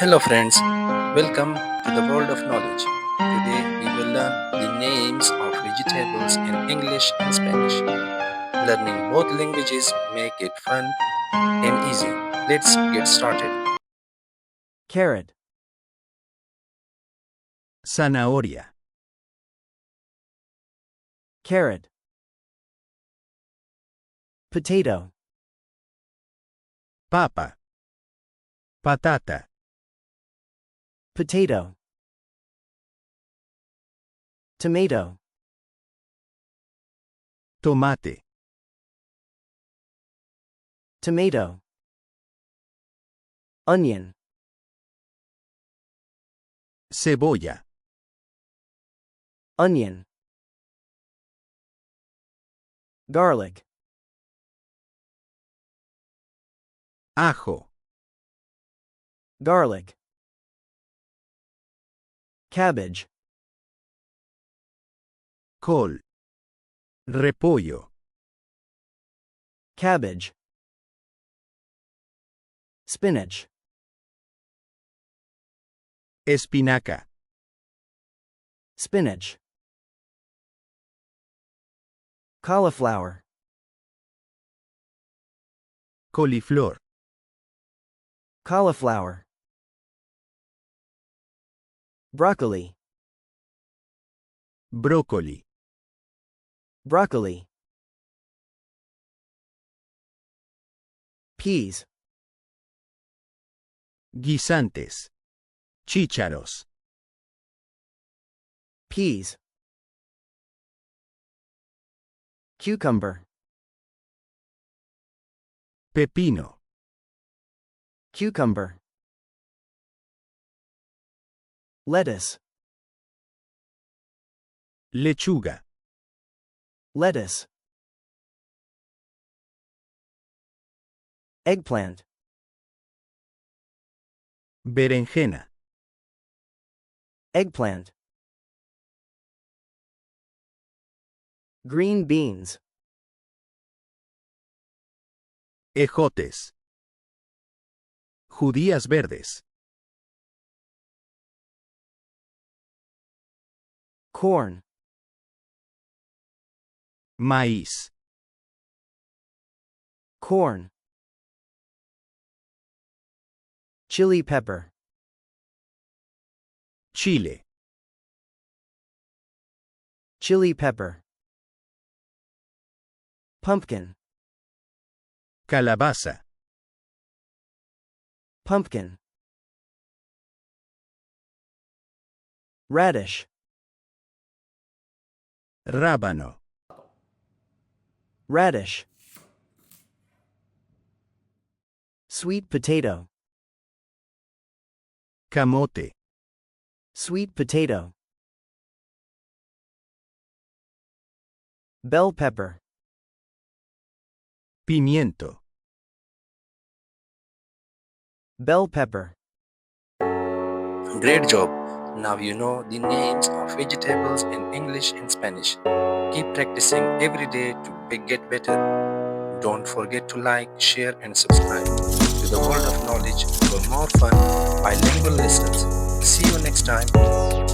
Hello, friends. Welcome to the world of knowledge. Today we will learn the names of vegetables in English and Spanish. Learning both languages make it fun and easy. Let's get started. Carrot, Zanahoria, carrot. Potato, papa, patata, potato. Tomato, tomate, tomato. Onion, cebolla, onion. Garlic, ajo, garlic. Cabbage, col, repollo, cabbage. Spinach, espinaca, spinach. Cauliflower, coliflor, cauliflower. Broccoli, brócoli, broccoli. Peas, guisantes, chícharos, peas. Cucumber, pepino, cucumber. Lettuce, lechuga, lettuce. Eggplant, berenjena, eggplant. Green beans, ejotes, judías verdes, corn, maíz, corn. Chili pepper, chile, chili pepper. Pumpkin, calabaza, pumpkin. Radish, rábano, radish. Sweet potato, camote, sweet potato. Bell pepper, pimiento, bell pepper. Great job. Now you know the names of vegetables in English and Spanish. Keep practicing every day to get better. Don't forget to like, share, and subscribe to the world of knowledge for more fun bilingual lessons. See you next time.